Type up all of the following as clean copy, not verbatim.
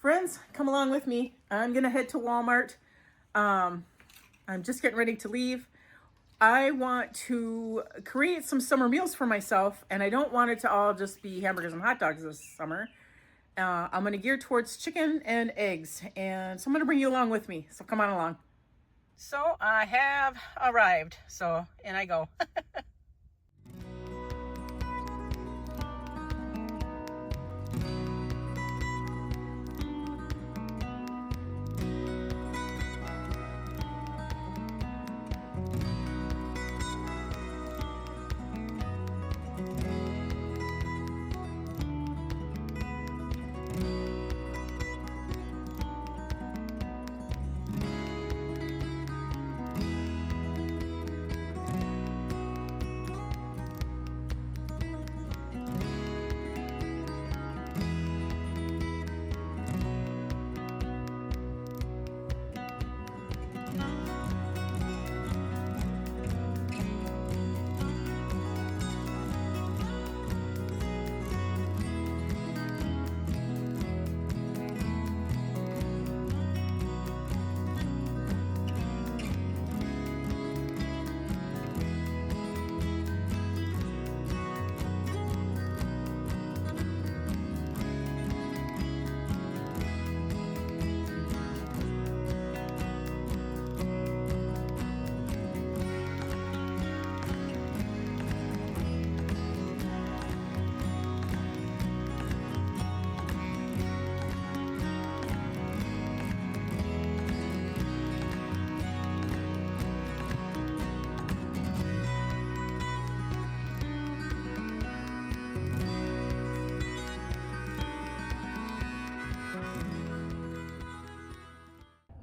Friends, come along with me. I'm gonna head to Walmart. I'm just getting ready to leave. I want to create some summer meals for myself, and I don't want it to all just be hamburgers and hot dogs this summer. I'm gonna gear towards chicken and eggs, and so I'm gonna bring you along with me. So come on along. So I have arrived. So in I go.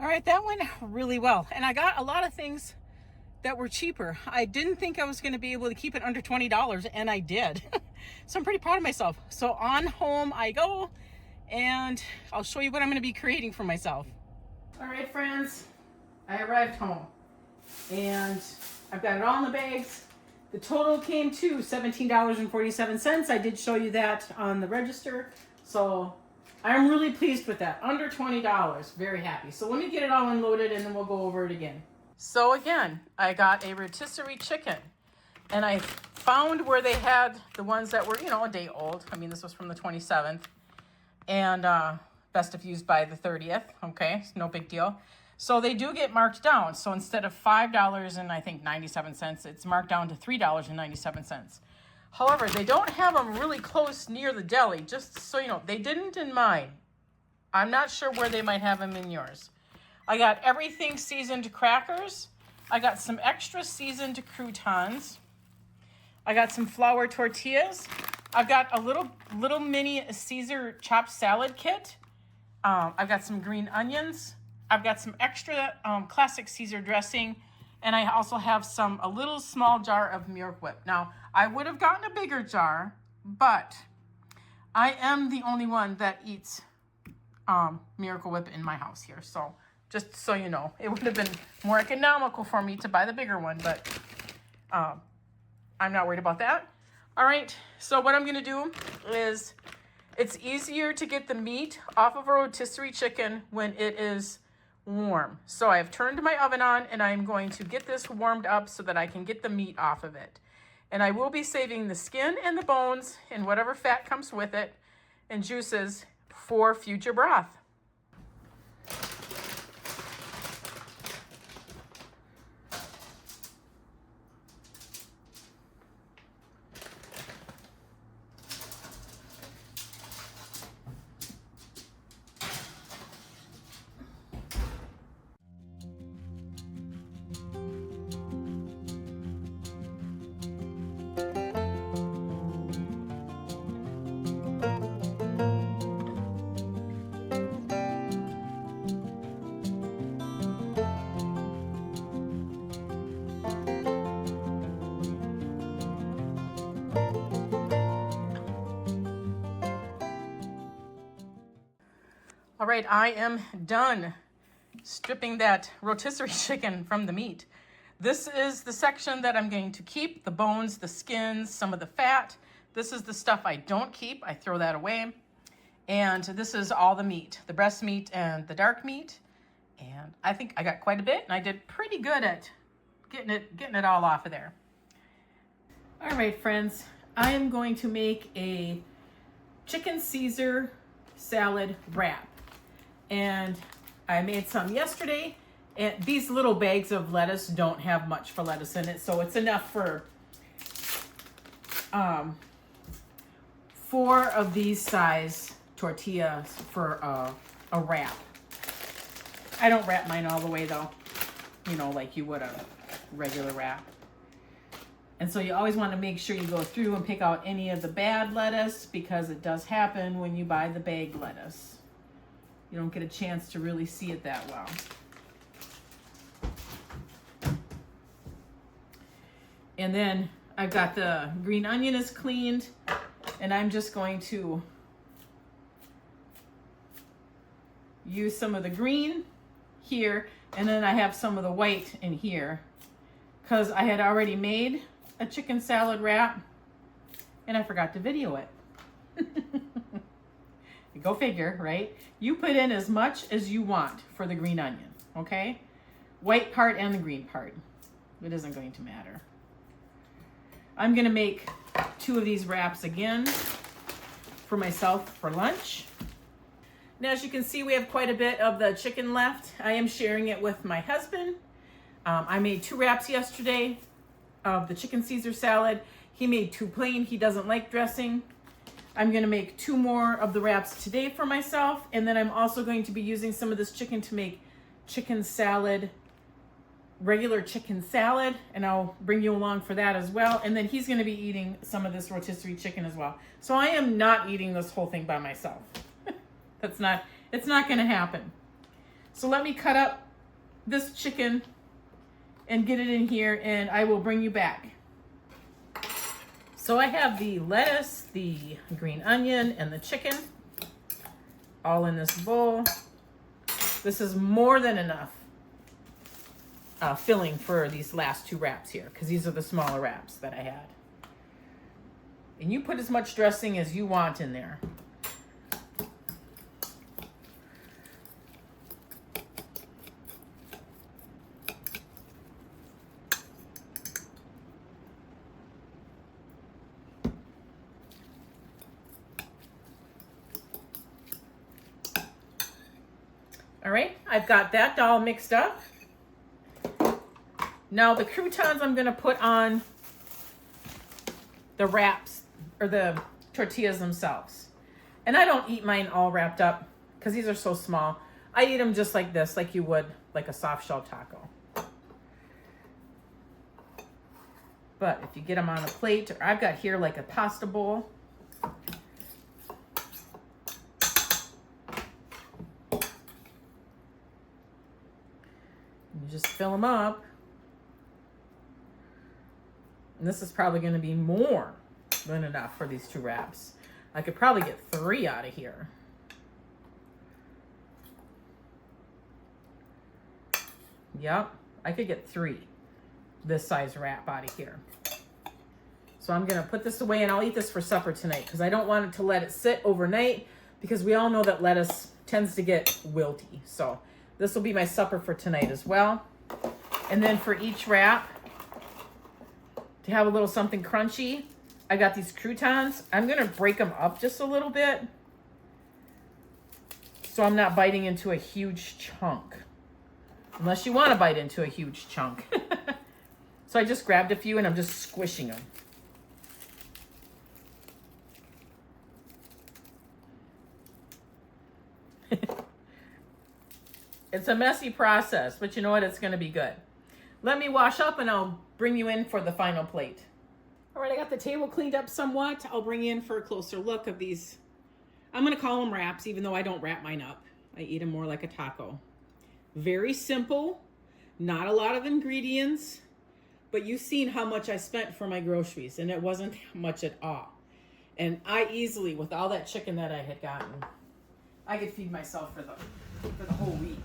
All right, that went really well. And I got a lot of things that were cheaper. I didn't think I was going to be able to keep it under $20, and I did. So I'm pretty proud of myself. So on home I go, and I'll show you what I'm going to be creating for myself. All right, friends, I arrived home, and I've got it all in the bags. The total came to $17.47. I did show you that on the register. So I'm really pleased with that. Under $20. Very happy. So let me get it all unloaded and then we'll go over it again. So again, I got a rotisserie chicken. And I found where they had the ones that were, a day old. I mean, this was from the 27th. And best if used by the 30th. Okay, no big deal. So they do get marked down. So instead of $5 and I think 97 cents, it's marked down to $3.97. However, they don't have them really close near the deli, just so you know. They didn't in mine. I'm not sure where they might have them in yours. I got everything seasoned crackers. I got some extra seasoned croutons. I got some flour tortillas. I've got a little mini Caesar chopped salad kit. I've got some green onions. I've got some extra classic Caesar dressing. And I also have a little small jar of Miracle Whip. Now, I would have gotten a bigger jar, but I am the only one that eats Miracle Whip in my house here. So just so you know, it would have been more economical for me to buy the bigger one, but I'm not worried about that. All right, so what I'm going to do is it's easier to get the meat off of a rotisserie chicken when it is warm. So I've turned my oven on and I'm going to get this warmed up so that I can get the meat off of it. And I will be saving the skin and the bones and whatever fat comes with it and juices for future broth. All right, I am done stripping that rotisserie chicken from the meat. This is the section that I'm going to keep, the bones, the skins, some of the fat. This is the stuff I don't keep. I throw that away. And this is all the meat, the breast meat and the dark meat. And I think I got quite a bit, and I did pretty good at getting it all off of there. All right, friends, I am going to make a chicken Caesar salad wrap. And I made some yesterday, and these little bags of lettuce don't have much for lettuce in it, so it's enough for 4 of these size tortillas for a wrap. I don't wrap mine all the way though, you know, like you would a regular wrap. And so you always want to make sure you go through and pick out any of the bad lettuce, because it does happen when you buy the bag lettuce. You don't get a chance to really see it that well. And then I've got the green onion is cleaned, and I'm just going to use some of the green here, and then I have some of the white in here, because I had already made a chicken salad wrap and I forgot to video it. Go figure, right? You put in as much as you want for the green onion, okay? White part and the green part. It isn't going to matter. I'm gonna make 2 of these wraps again for myself for lunch. Now, as you can see, we have quite a bit of the chicken left. I am sharing it with my husband. I made 2 wraps yesterday of the chicken Caesar salad. He made 2 plain. He doesn't like dressing. I'm gonna make 2 more of the wraps today for myself. And then I'm also going to be using some of this chicken to make chicken salad, regular chicken salad. And I'll bring you along for that as well. And then he's gonna be eating some of this rotisserie chicken as well. So I am not eating this whole thing by myself. It's not gonna happen. So let me cut up this chicken and get it in here, and I will bring you back. So I have the lettuce, the green onion, and the chicken all in this bowl. This is more than enough filling for these last 2 wraps here, because these are the smaller wraps that I had. And you put as much dressing as you want in there. All right, I've got that all mixed up. Now the croutons I'm gonna put on the wraps, or the tortillas themselves. And I don't eat mine all wrapped up because these are so small. I eat them just like this, like you would like a soft shell taco. But if you get them on a plate, or I've got here like a pasta bowl. You just fill them up. And this is probably going to be more than enough for these 2 wraps. I could probably get 3 out of here. Yep, I could get 3 this size wrap out of here. So I'm going to put this away, and I'll eat this for supper tonight, because I don't want it to let it sit overnight, because we all know that lettuce tends to get wilty. So this will be my supper for tonight as well. And then for each wrap, to have a little something crunchy, I got these croutons. I'm gonna break them up just a little bit, so I'm not biting into a huge chunk. Unless you wanna bite into a huge chunk. So I just grabbed a few and I'm just squishing them. It's a messy process, but you know what? It's going to be good. Let me wash up and I'll bring you in for the final plate. All right, I got the table cleaned up somewhat. I'll bring you in for a closer look of these. I'm going to call them wraps, even though I don't wrap mine up. I eat them more like a taco. Very simple, not a lot of ingredients, but you've seen how much I spent for my groceries, and it wasn't much at all. And I easily, with all that chicken that I had gotten, I could feed myself for the whole week.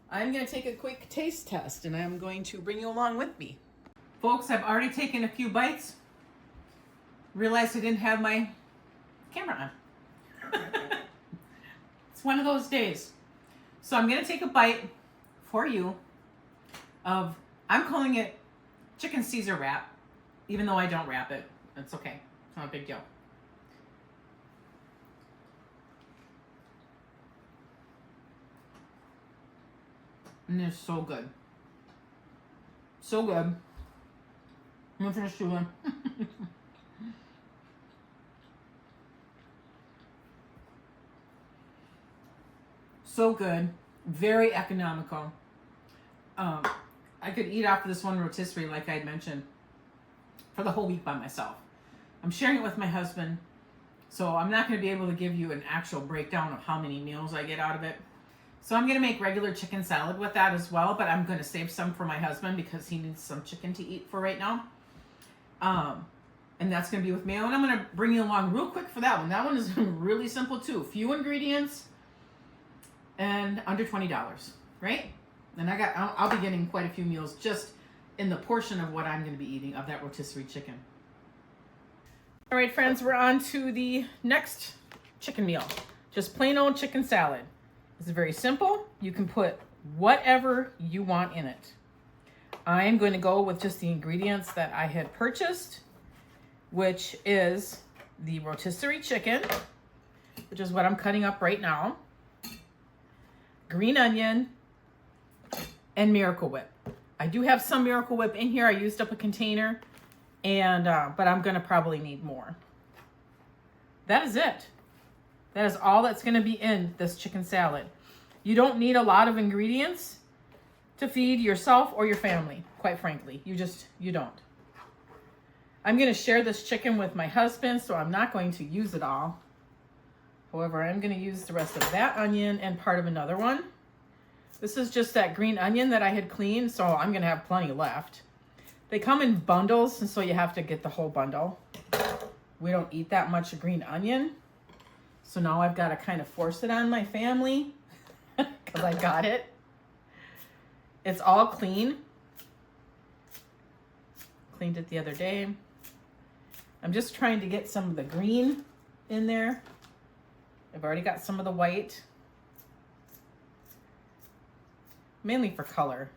I'm going to take a quick taste test, and I'm going to bring you along with me. Folks, I've already taken a few bites. Realized I didn't have my camera on. one of those days. So I'm going to take a bite for you of, I'm calling it chicken Caesar wrap, even though I don't wrap it. It's okay. It's not a big deal. And they're so good. So good. I'm going to finish chewing. So good. Very economical. I could eat off of this one rotisserie, like I had mentioned, for the whole week by myself. I'm sharing it with my husband, so I'm not going to be able to give you an actual breakdown of how many meals I get out of it. So I'm going to make regular chicken salad with that as well, but I'm going to save some for my husband because he needs some chicken to eat for right now. And that's going to be with mayo. And I'm going to bring you along real quick for that one. That one is really simple too. Few ingredients and under $20, right? And I'll be getting quite a few meals just in the portion of what I'm going to be eating of that rotisserie chicken. All right, friends, we're on to the next chicken meal. Just plain old chicken salad. It's very simple. You can put whatever you want in it. I am going to go with just the ingredients that I had purchased, which is the rotisserie chicken, which is what I'm cutting up right now, green onion, and Miracle Whip. I do have some Miracle Whip in here. I used up a container, and but I'm going to probably need more. That is it. That is all that's going to be in this chicken salad. You don't need a lot of ingredients to feed yourself or your family, quite frankly. You don't. I'm going to share this chicken with my husband, so I'm not going to use it all. However, I'm going to use the rest of that onion and part of another one. This is just that green onion that I had cleaned, so I'm going to have plenty left. They come in bundles, and so you have to get the whole bundle. We don't eat that much green onion, so now I've got to kind of force it on my family because I got it. It's all clean. Cleaned it the other day. I'm just trying to get some of the green in there. I've already got some of the white. Mainly for color.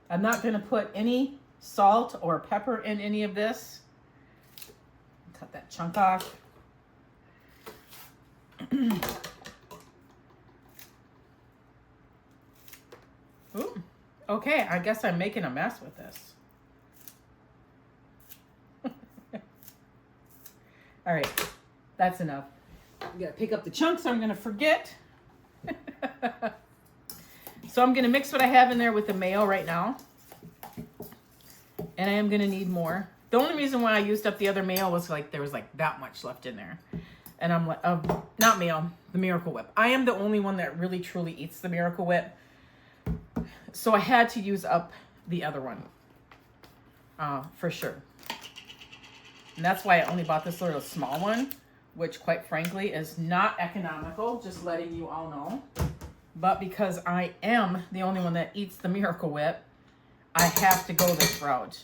I'm not going to put any salt or pepper in any of this. Cut that chunk off. Ooh, okay, I guess I'm making a mess with this. All right, that's enough. I'm going to pick up the chunks, I'm going to forget. So I'm going to mix what I have in there with the mayo right now. And I am going to need more. The only reason why I used up the other mayo was like there was like that much left in there. And I'm like, not mayo, the Miracle Whip. I am the only one that really truly eats the Miracle Whip. So I had to use up the other one. For sure. And that's why I only bought this little small one, which quite frankly is not economical, just letting you all know. But because I am the only one that eats the Miracle Whip, I have to go this route.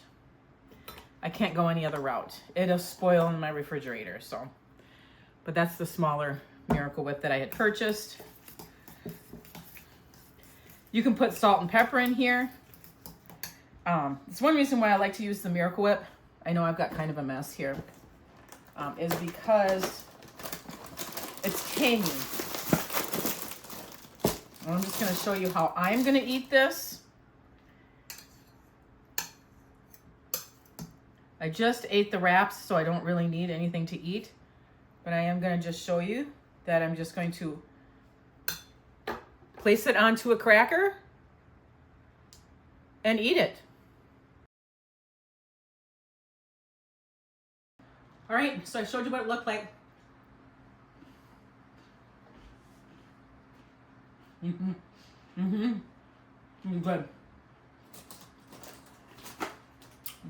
I can't go any other route. It'll spoil in my refrigerator, so. But that's the smaller Miracle Whip that I had purchased. You can put salt and pepper in here. It's one reason why I like to use the Miracle Whip. I know I've got kind of a mess here. Is because it's tangy. I'm just going to show you how I'm going to eat this. I just ate the wraps, so I don't really need anything to eat. But I am going to just show you that I'm just going to place it onto a cracker and eat it. All right, so I showed you what it looked like. Good.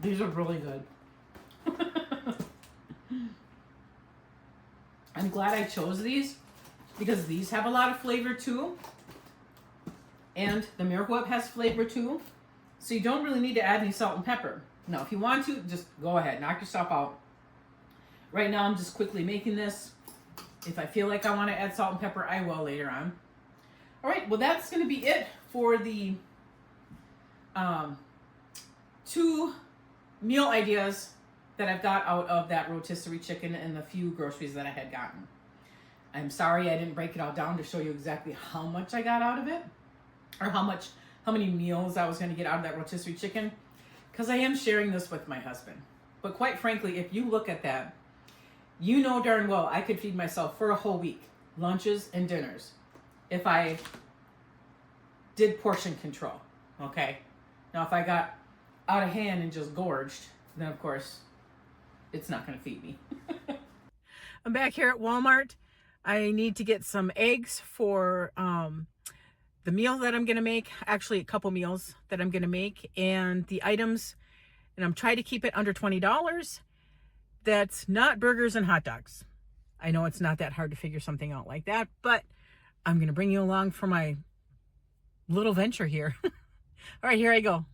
These are really good. I'm glad I chose these because these have a lot of flavor too. And the Miracle Whip has flavor too. So you don't really need to add any salt and pepper. Now, if you want to, just go ahead, knock yourself out. Right now, I'm just quickly making this. If I feel like I want to add salt and pepper, I will later on. All right, well, that's going to be it for the 2 meal ideas that I've got out of that rotisserie chicken and the few groceries that I had gotten. I'm sorry I didn't break it all down to show you exactly how much I got out of it, or how many meals I was going to get out of that rotisserie chicken, because I am sharing this with my husband. But quite frankly, if you look at that, you know darn well I could feed myself for a whole week, lunches and dinners, if I did portion control, okay? Now, if I got out of hand and just gorged, then of course, it's not going to feed me. I'm back here at Walmart. I need to get some eggs for the meal that I'm going to make. Actually, a couple meals that I'm going to make. And the items, and I'm trying to keep it under $20. That's not burgers and hot dogs. I know it's not that hard to figure something out like that, but I'm going to bring you along for my little venture here. All right, here I go.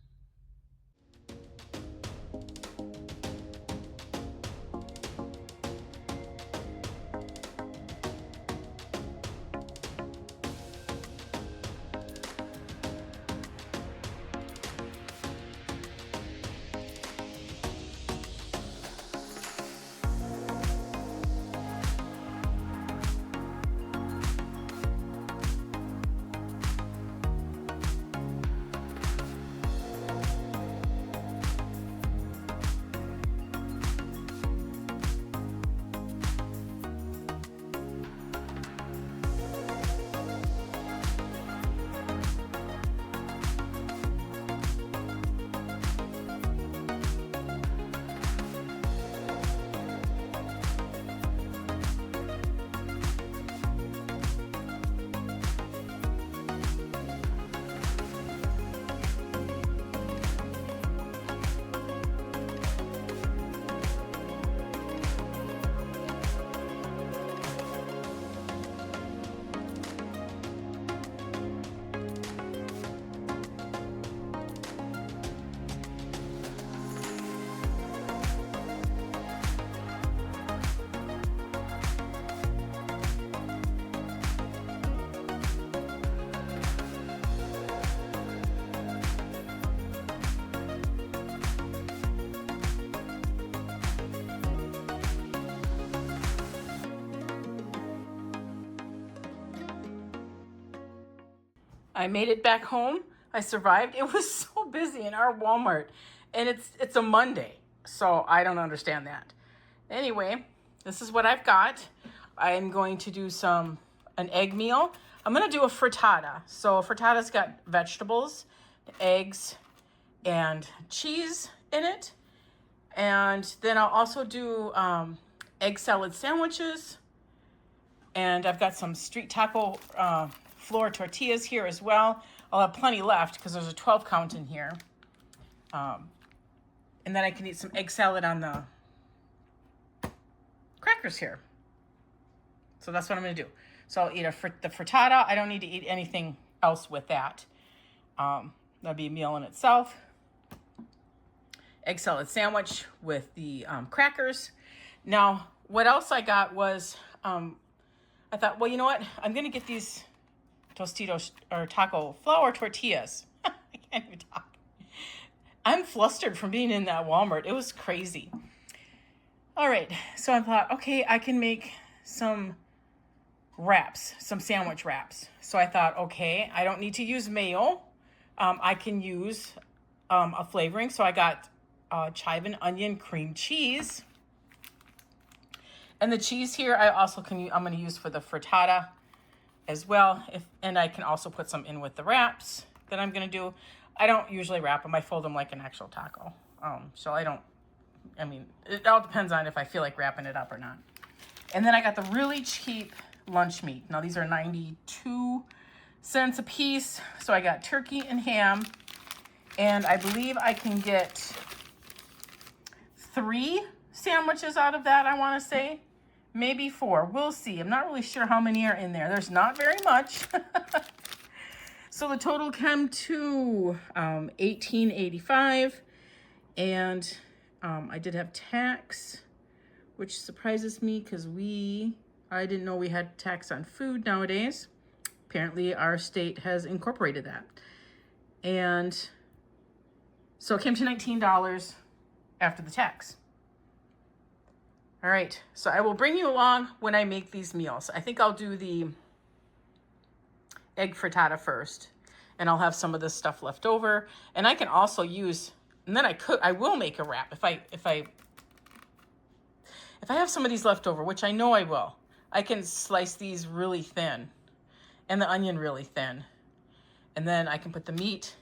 I made it back home. I survived. It was so busy in our Walmart, and it's a Monday, so I don't understand that. Anyway, this is what I've got. I'm going to do an egg meal. I'm going to do a frittata. So a frittata's got vegetables, eggs, and cheese in it. And then I'll also do egg salad sandwiches. And I've got some street taco flour tortillas here as well. I'll have plenty left because there's a 12 count in here. And then I can eat some egg salad on the crackers here. So that's what I'm going to do. So I'll eat the frittata. I don't need to eat anything else with that. That'll be a meal in itself. Egg salad sandwich with the crackers. Now, what else I got was, I thought, well, you know what? I'm going to get these Tostitos or taco flour tortillas. I can't even talk. I'm flustered from being in that Walmart. It was crazy. All right. So I thought, okay, I can make some wraps, some sandwich wraps. So I thought, okay, I don't need to use mayo. I can use a flavoring. So I got chive and onion cream cheese. And the cheese here, I'm going to use for the frittata as well. And I can also put some in with the wraps that I'm going to do. I don't usually wrap them. I fold them like an actual taco. So it all depends on if I feel like wrapping it up or not. And then I got the really cheap lunch meat. Now these are 92 cents a piece. So I got turkey and ham. And I believe I can get 3 sandwiches out of that, I want to say. Maybe 4. We'll see. I'm not really sure how many are in there. There's not very much. So the total came to $18.85. And I did have tax, which surprises me because I didn't know we had tax on food nowadays. Apparently our state has incorporated that. And so it came to $19 after the tax. All right, so I will bring you along when I make these meals. I think I'll do the egg frittata first, and I'll have some of this stuff left over. And I can also use, and then I will make a wrap if I have some of these left over, which I know I will. I can slice these really thin and the onion really thin. And then I can put the meat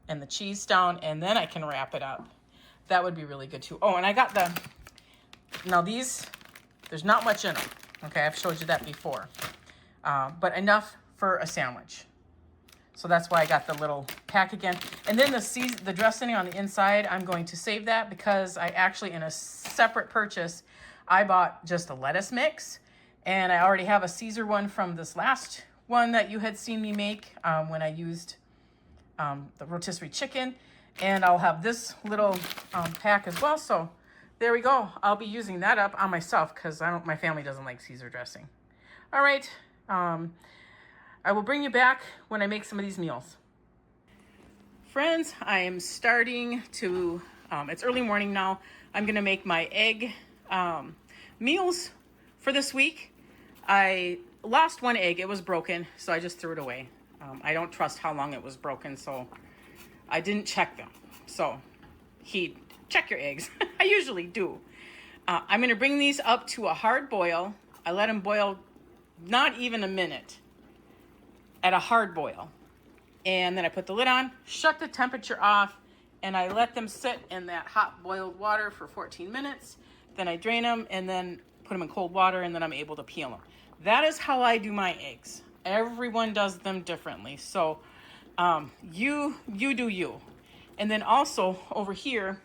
and the cheese down, and then I can wrap it up. That would be really good too. Oh, and I got now these, there's not much in them. Okay, I've showed you that before. But enough for a sandwich. So that's why I got the little pack again. And then the dressing on the inside, I'm going to save that because I actually, in a separate purchase, I bought just a lettuce mix. And I already have a Caesar one from this last one that you had seen me make when I used the rotisserie chicken. And I'll have this little pack as well. So there we go. I'll be using that up on myself because my family doesn't like Caesar dressing. All right. I will bring you back when I make some of these meals. Friends, I am starting to, it's early morning now. I'm going to make my egg meals for this week. I lost one egg. It was broken, so I just threw it away. I don't trust how long it was broken, so I didn't check them. So check your eggs. I usually do. I'm going to bring these up to a hard boil. I let them boil not even a minute at a hard boil. And then I put the lid on, shut the temperature off, and I let them sit in that hot boiled water for 14 minutes. Then I drain them and then put them in cold water, and then I'm able to peel them. That is how I do my eggs. Everyone does them differently. So you do you. And then also over here,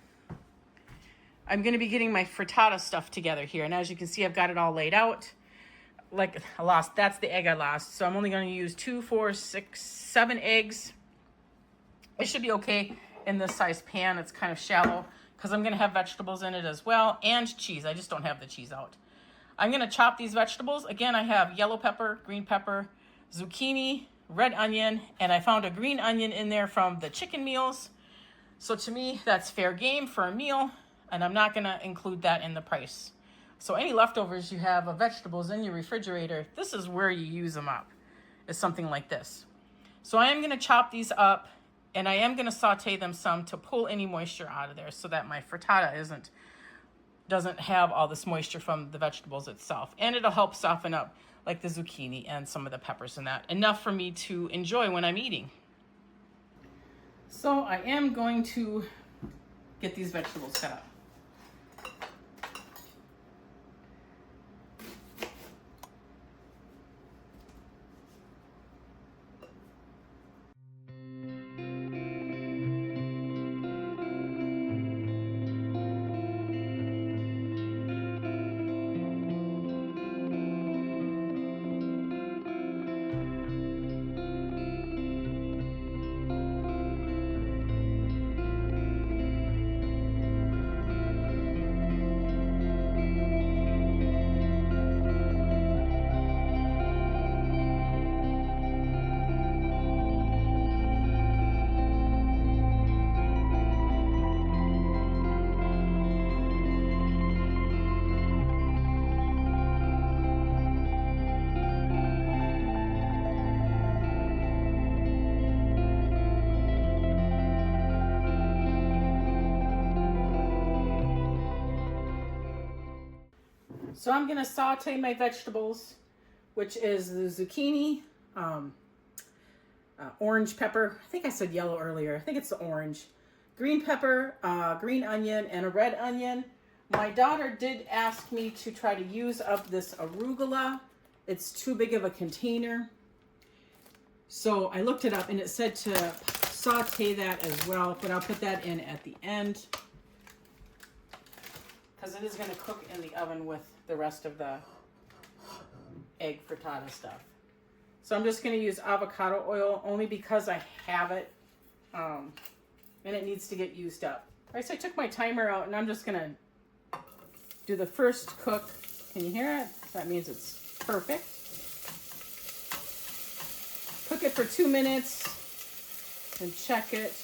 I'm going to be getting my frittata stuff together here. And as you can see, I've got it all laid out. Like that's the egg I lost. So I'm only going to use 2, 4, 6, 7 eggs. It should be okay in this size pan. It's kind of shallow because I'm going to have vegetables in it as well and cheese. I just don't have the cheese out. I'm going to chop these vegetables. Again, I have yellow pepper, green pepper, zucchini, red onion, and I found a green onion in there from the chicken meals. So to me, that's fair game for a meal, and I'm not going to include that in the price. So any leftovers you have of vegetables in your refrigerator, this is where you use them up, is something like this. So I am going to chop these up, and I am going to saute them some to pull any moisture out of there so that my frittata doesn't have all this moisture from the vegetables itself. And it'll help soften up like the zucchini and some of the peppers and that. Enough for me to enjoy when I'm eating. So I am going to get these vegetables set up. So I'm going to saute my vegetables, which is the zucchini, orange pepper. I think I said yellow earlier. I think it's the orange. Green pepper, green onion, and a red onion. My daughter did ask me to try to use up this arugula. It's too big of a container. So I looked it up and it said to saute that as well, but I'll put that in at the end because it is going to cook in the oven with the rest of the egg frittata stuff. So I'm just going to use avocado oil only because I have it and it needs to get used up. All right, so I took my timer out and I'm just going to do the first cook Can you hear it? That means it's perfect. Cook it for 2 minutes and check it,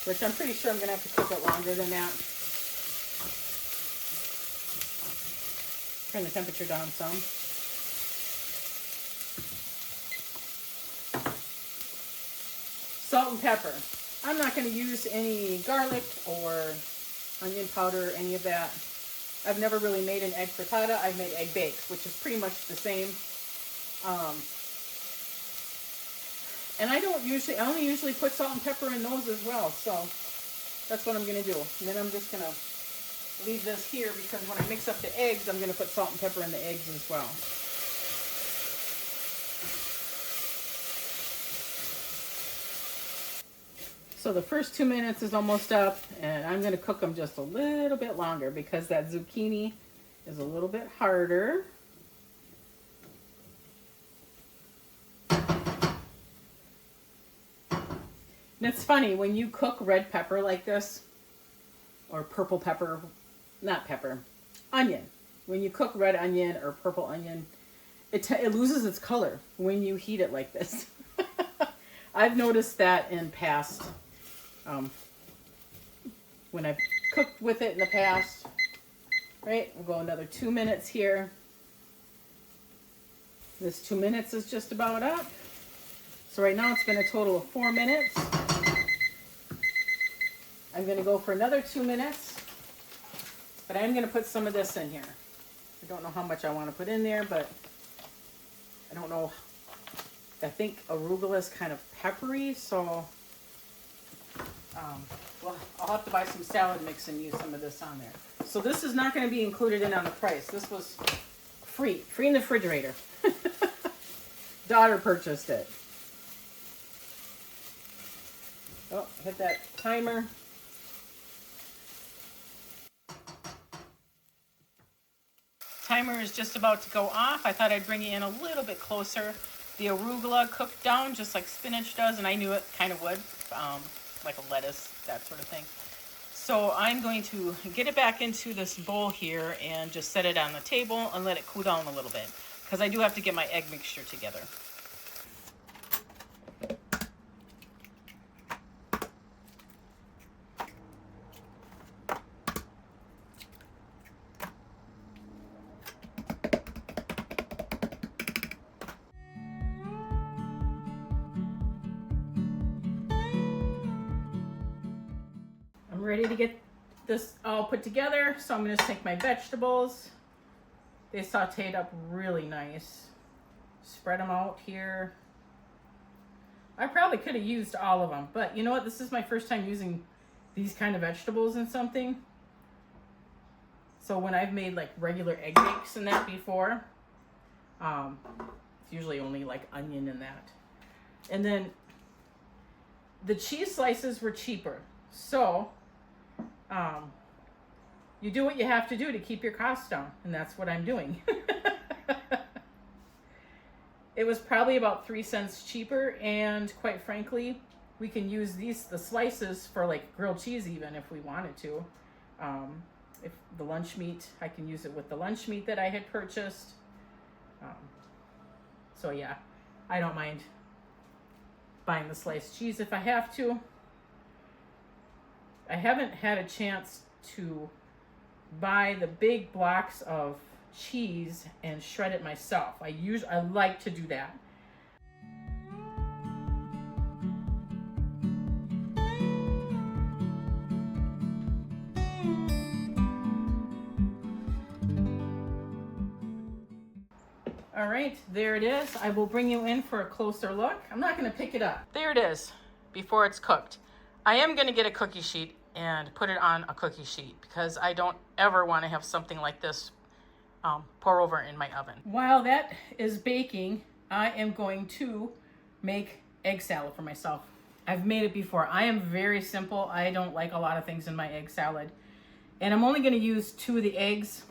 which I'm pretty sure I'm gonna have to cook it longer than that. Turn the temperature down some. Salt and pepper. I'm not going to use any garlic or onion powder, any of that. I've never really made an egg frittata. I've made egg baked, which is pretty much the same. And I only usually put salt and pepper in those as well. So that's what I'm going to do. And then I'm just going to leave this here because when I mix up the eggs, I'm going to put salt and pepper in the eggs as well. So the first 2 minutes is almost up, and I'm going to cook them just a little bit longer because that zucchini is a little bit harder. And it's funny, when you cook red pepper like this, or purple pepper, not pepper, onion. When you cook red onion or purple onion, it loses its color when you heat it like this. I've noticed that in past, when I've cooked with it in the past. Right, we'll go another 2 minutes here. This 2 minutes is just about up. So right now it's been a total of 4 minutes. I'm going to go for another 2 minutes, but I'm going to put some of this in here. I don't know how much I want to put in there, but I don't know. I think arugula is kind of peppery, so well, I'll have to buy some salad mix and use some of this on there. So this is not going to be included in on the price. This was free in the refrigerator. Daughter purchased it. Oh, hit that timer. Timer is just about to go off. I thought I'd bring you in a little bit closer. The arugula cooked down just like spinach does, and I knew it kind of would, like a lettuce, that sort of thing. So I'm going to get it back into this bowl here and just set it on the table and let it cool down a little bit, because I do have to get my egg mixture together. Ready to get this all put together, so I'm going to take my vegetables. They sauteed up really nice. Spread them out here. I probably could have used all of them, but you know what? This is my first time using these kind of vegetables in something. So when I've made like regular egg bakes and that before, it's usually only like onion and that. And then the cheese slices were cheaper, so you do what you have to do to keep your costs down, and that's what I'm doing. It was probably about 3 cents cheaper, and quite frankly, we can use the slices for like grilled cheese even if we wanted to. If the lunch meat, I can use it with the lunch meat that I had purchased. So yeah, I don't mind buying the sliced cheese if I have to. I haven't had a chance to buy the big blocks of cheese and shred it myself. I like to do that. All right, there it is. I will bring you in for a closer look. I'm not going to pick it up. There it is, before it's cooked. I am going to get a cookie sheet and put it on a cookie sheet because I don't ever want to have something like this pour over in my oven. While that is baking, I am going to make egg salad for myself. I've made it before. I am very simple. I don't like a lot of things in my egg salad. And I'm only going to use 2 of the eggs.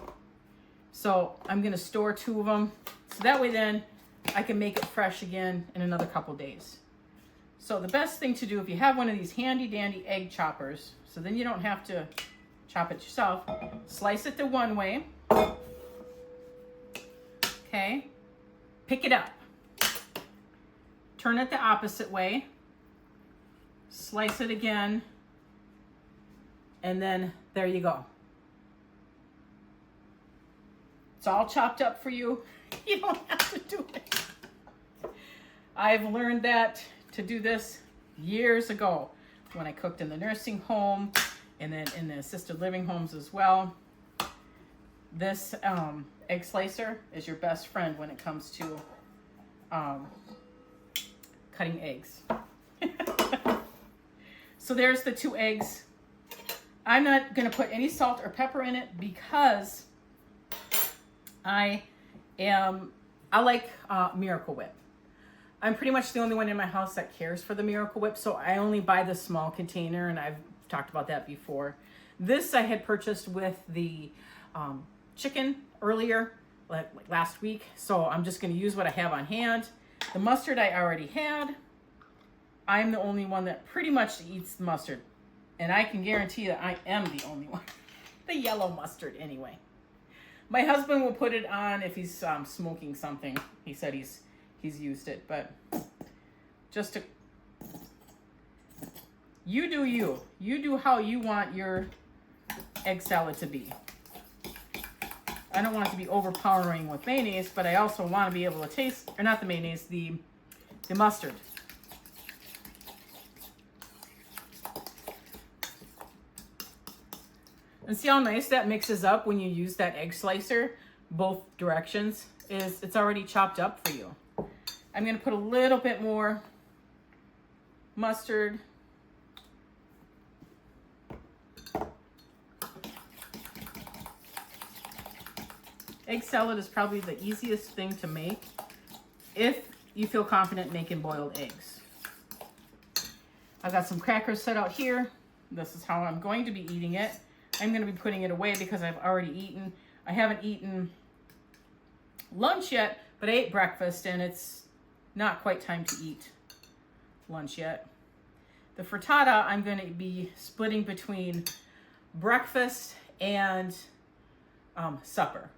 So I'm going to store 2 of them. So that way then I can make it fresh again in another couple days. So the best thing to do, if you have one of these handy dandy egg choppers, so then you don't have to chop it yourself. Slice it the one way. Okay. Pick it up. Turn it the opposite way. Slice it again. And then there you go. It's all chopped up for you. You don't have to do it. I've learned that to do this years ago when I cooked in the nursing home and then in the assisted living homes as well. This egg slicer is your best friend when it comes to cutting eggs. So there's the 2 eggs. I'm not going to put any salt or pepper in it because I like Miracle Whip. I'm pretty much the only one in my house that cares for the Miracle Whip, so I only buy the small container, and I've talked about that before. This I had purchased with the chicken earlier, like last week, so I'm just going to use what I have on hand. The mustard I already had. I'm the only one that pretty much eats the mustard, and I can guarantee that I am the only one. The yellow mustard, anyway. My husband will put it on if he's smoking something. He said he's used it, but just to, you do you. You do how you want your egg salad to be. I don't want it to be overpowering with mayonnaise, but I also want to be able to taste, or not the mayonnaise, the mustard. And see how nice that mixes up when you use that egg slicer, both directions, it's already chopped up for you. I'm going to put a little bit more mustard. Egg salad is probably the easiest thing to make if you feel confident making boiled eggs. I've got some crackers set out here. This is how I'm going to be eating it. I'm going to be putting it away because I've already eaten. I haven't eaten lunch yet, but I ate breakfast and it's not quite time to eat lunch yet. The frittata I'm going to be splitting between breakfast and supper.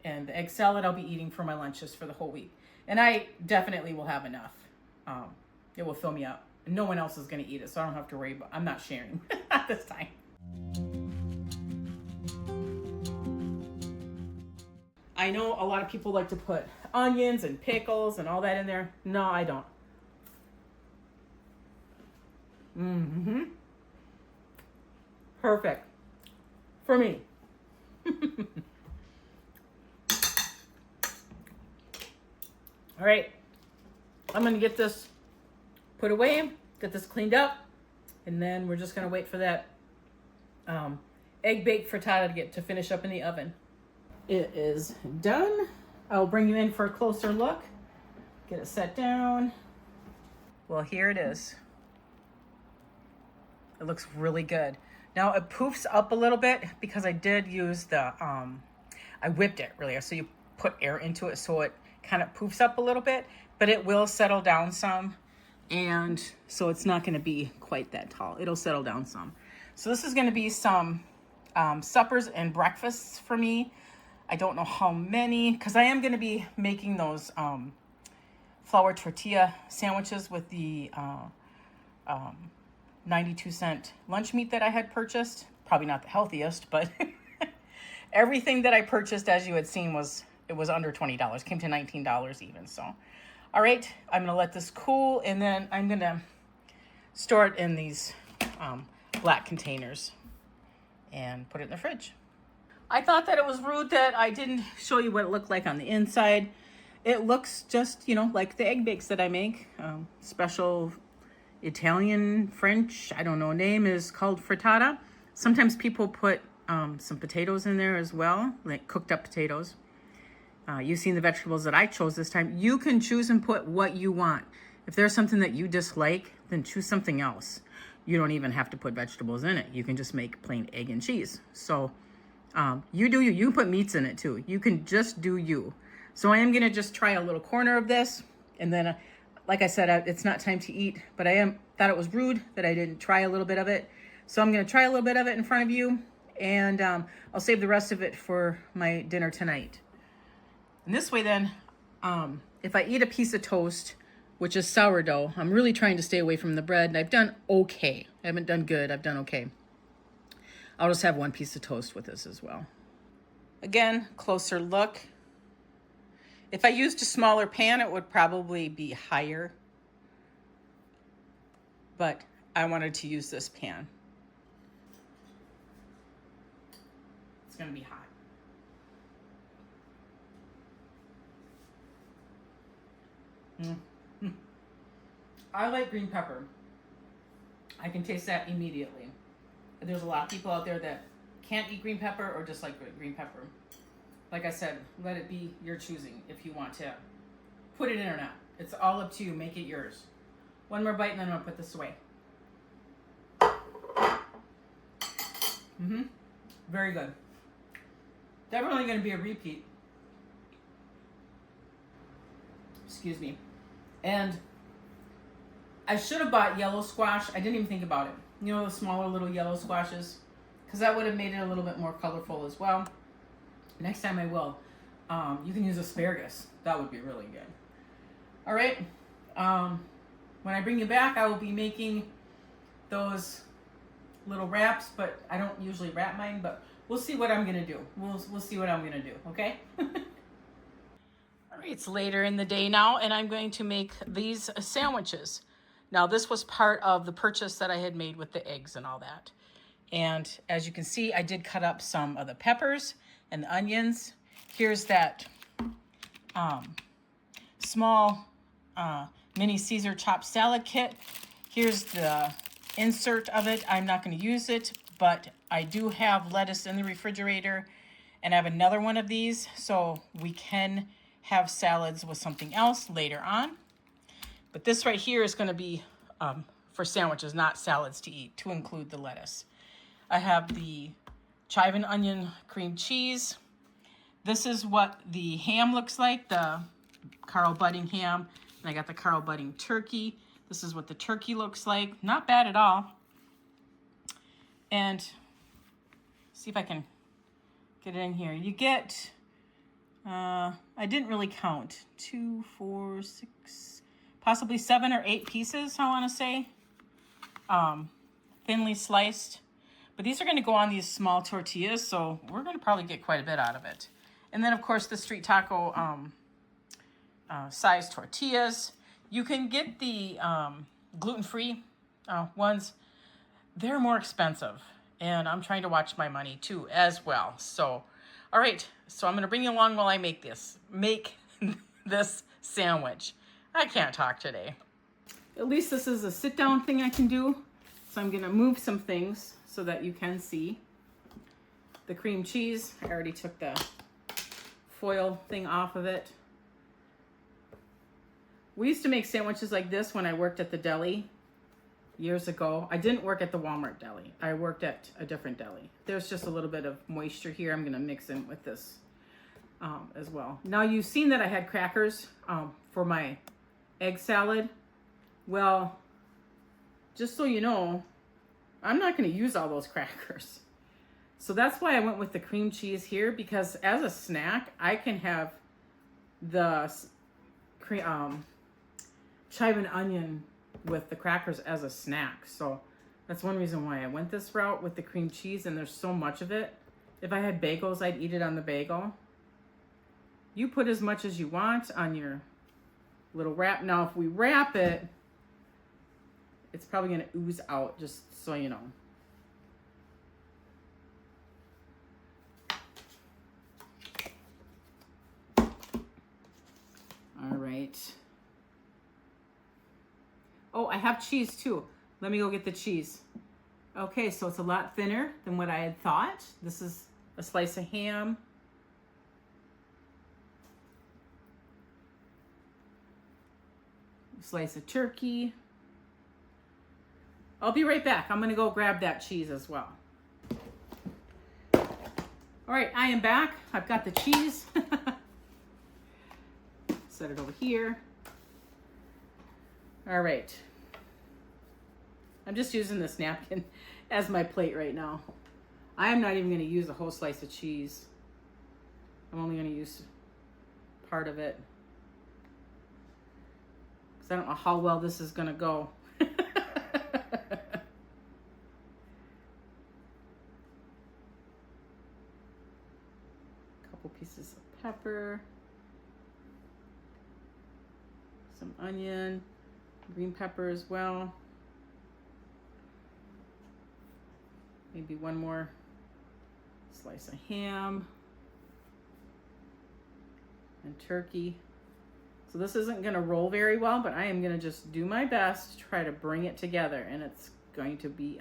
And the egg salad I'll be eating for my lunches for the whole week. And I definitely will have enough. It will fill me up. No one else is going to eat it, so I don't have to worry about, I'm not sharing at this time. I know a lot of people like to put onions and pickles and all that in there. No, I don't. Perfect. For me. All right. I'm going to get this put away, get this cleaned up, and then we're just going to wait for that egg baked frittata to finish up in the oven. It is done. I'll bring you in for a closer look. Get it set down. Well, here it is. It looks really good. Now it poofs up a little bit because I did use the, I whipped it earlier. So you put air into it so it kind of poofs up a little bit, but it will settle down some. And so it's not going to be quite that tall. It'll settle down some. So this is going to be some suppers and breakfasts for me. I don't know how many, because I am going to be making those flour tortilla sandwiches with the 92-cent lunch meat that I had purchased. Probably not the healthiest, but everything that I purchased, as you had seen, was under $20. Came to $19 even. So, all right, I'm going to let this cool, and then I'm going to store it in these black containers and put it in the fridge. I thought that it was rude that I didn't show you what it looked like on the inside. It looks just, like the egg bakes that I make. Special Italian, French, I don't know, name is called frittata. Sometimes people put some potatoes in there as well, like cooked up potatoes. You've seen the vegetables that I chose this time. You can choose and put what you want. If there's something that you dislike, then choose something else. You don't even have to put vegetables in it. You can just make plain egg and cheese. So you do you. You can put meats in it too. You can just do you. So I am going to just try a little corner of this. And then, like I said, it's not time to eat. But thought it was rude that I didn't try a little bit of it. So I'm going to try a little bit of it in front of you. And I'll save the rest of it for my dinner tonight. And this way then, if I eat a piece of toast, which is sourdough, I'm really trying to stay away from the bread, and I've done okay. I haven't done good, I've done okay. I'll just have one piece of toast with this as well. Again, closer look. If I used a smaller pan, it would probably be higher. But I wanted to use this pan. It's gonna be hot. I like green pepper. I can taste that immediately. There's a lot of people out there that can't eat green pepper or just like green pepper. Like I said, let it be your choosing if you want to put it in or not. It's all up to you. Make it yours. One more bite and then I'm going to put this away. Very good. Definitely going to be a repeat. Excuse me. And I should have bought yellow squash. I didn't even think about it. You know, the smaller little yellow squashes? Because that would have made it a little bit more colorful as well. Next time I will. You can use asparagus. That would be really good. All right. When I bring you back, I will be making those little wraps, but I don't usually wrap mine, but we'll see what I'm going to do. We'll see what I'm going to do, okay? All right, it's later in the day now, and I'm going to make these sandwiches. Now, this was part of the purchase that I had made with the eggs and all that. And as you can see, I did cut up some of the peppers and the onions. Here's that small mini Caesar chopped salad kit. Here's the insert of it. I'm not going to use it, but I do have lettuce in the refrigerator, and I have another one of these, so we can have salads with something else later on. But this right here is going to be for sandwiches, not salads to eat, to include the lettuce. I have the chive and onion cream cheese. This is what the ham looks like, the Carl Budding ham. And I got the Carl Budding turkey. This is what the turkey looks like. Not bad at all. And see if I can get it in here. You get, I didn't really count, 2, 4, 6, possibly 7 or 8 pieces, I want to say. Thinly sliced. But these are going to go on these small tortillas, so we're going to probably get quite a bit out of it. And then, of course, the street taco size tortillas. You can get the gluten-free ones. They're more expensive, and I'm trying to watch my money too as well. So, all right, so I'm going to bring you along while I make this sandwich. I can't talk today. At least this is a sit-down thing I can do. So I'm going to move some things so that you can see. The cream cheese, I already took the foil thing off of it. We used to make sandwiches like this when I worked at the deli years ago. I didn't work at the Walmart deli. I worked at a different deli. There's just a little bit of moisture here. I'm going to mix in with this as well. Now you've seen that I had crackers for my egg salad. Well, just so you know, I'm not going to use all those crackers. So that's why I went with the cream cheese here, because as a snack, I can have the chive and onion with the crackers as a snack. So that's one reason why I went this route with the cream cheese, and there's so much of it. If I had bagels, I'd eat it on the bagel. You put as much as you want on your little wrap. Now, if we wrap it, it's probably going to ooze out, just so you know. All right. Oh, I have cheese too. Let me go get the cheese. Okay, so it's a lot thinner than what I had thought. This is a slice of ham. A slice of turkey. I'll be right back. I'm going to go grab that cheese as well. All right, I am back. I've got the cheese. Set it over here. All right. I'm just using this napkin as my plate right now. I am not even going to use a whole slice of cheese. I'm only going to use part of it, because I don't know how well this is going to go. Couple pieces of pepper, some onion, green pepper as well. Maybe one more slice of ham and turkey. So this isn't going to roll very well, but I am going to just do my best to try to bring it together, and it's going to be,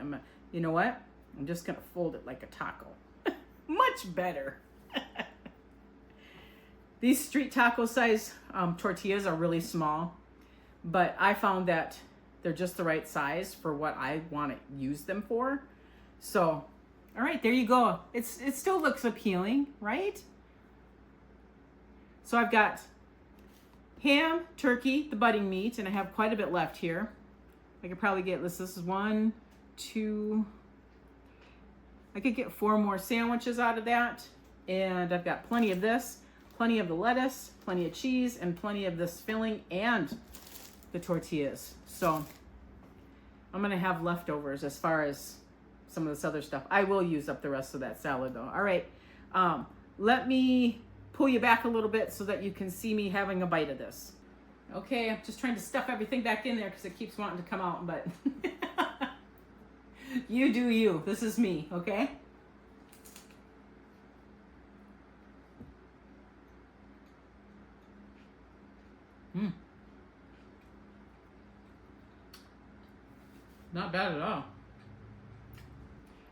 you know what? I'm just going to fold it like a taco. Much better. These street taco size tortillas are really small, but I found that they're just the right size for what I want to use them for. So, all right, there you go. It still looks appealing, right? So I've got ham, turkey, the budding meat, and I have quite a bit left here. I could probably get this. This is 1, 2. I could get 4 more sandwiches out of that. And I've got plenty of this, plenty of the lettuce, plenty of cheese, and plenty of this filling and the tortillas. So I'm going to have leftovers as far as some of this other stuff. I will use up the rest of that salad though. All right. Let me pull you back a little bit so that you can see me having a bite of this. Okay, I'm just trying to stuff everything back in there because it keeps wanting to come out, but you do you. This is me, okay? Not bad at all.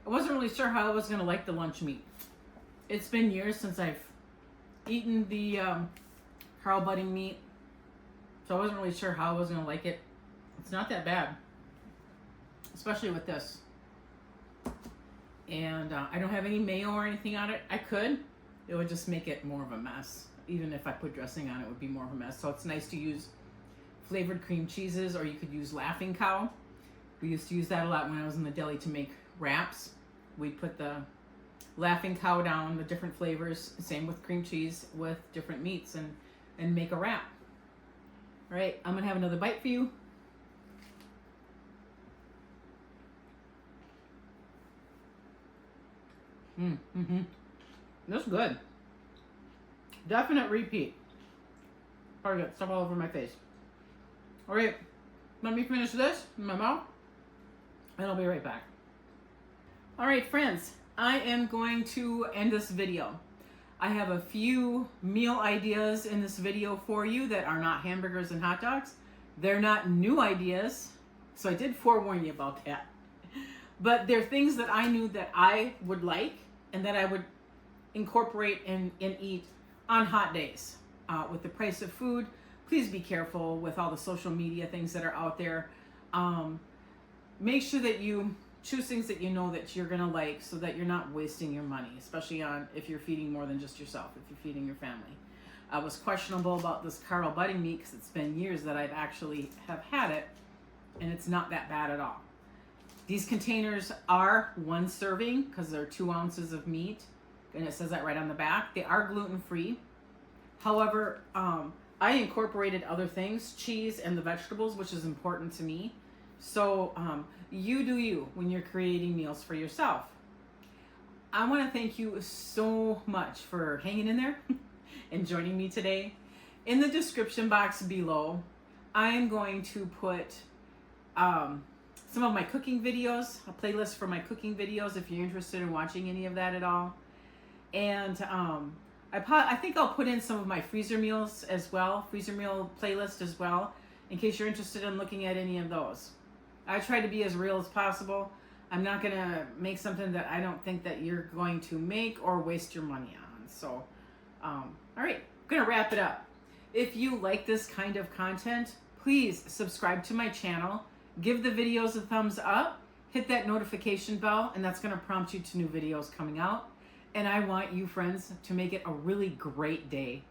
I wasn't really sure how I was going to like the lunch meat. It's been years since I've eaten the Carl budding meat, so I wasn't really sure how I was going to like it. It's not that bad, especially with this. And I don't have any mayo or anything on it. I could. It would just make it more of a mess. Even if I put dressing on it, it would be more of a mess. So it's nice to use flavored cream cheeses, or you could use Laughing Cow. We used to use that a lot when I was in the deli to make wraps. We'd put the Laughing Cow down, the different flavors, same with cream cheese, with different meats, and make a wrap. All right, I'm gonna have another bite for you. That's good. Definite repeat. Probably got stuff all over my face. All right, let me finish this in my mouth, and I'll be right back. All right, friends, I am going to end this video. I have a few meal ideas in this video for you that are not hamburgers and hot dogs. They're not new ideas, so I did forewarn you about that. But they're things that I knew that I would like and that I would incorporate and eat on hot days. With the price of food, please be careful with all the social media things that are out there. Make sure that you choose things that you know that you're gonna like, so that you're not wasting your money, especially if you're feeding more than just yourself, if you're feeding your family. I was questionable about this Carl budding meat because it's been years that I've actually have had it, and it's not that bad at all. These containers are 1 serving because they're 2 ounces of meat, and it says that right on the back. They are gluten-free. However, I incorporated other things, cheese and the vegetables, which is important to me. So you do you when you're creating meals for yourself. I want to thank you so much for hanging in there and joining me today. In the description box below, I am going to put some of my cooking videos, a playlist for my cooking videos if you're interested in watching any of that at all. And I think I'll put in some of my freezer meals as well, freezer meal playlist as well, in case you're interested in looking at any of those. I try to be as real as possible. I'm not going to make something that I don't think that you're going to make or waste your money on. So, all right, I'm going to wrap it up. If you like this kind of content, please subscribe to my channel, give the videos a thumbs up, hit that notification bell, and that's going to prompt you to new videos coming out. And I want you, friends, to make it a really great day.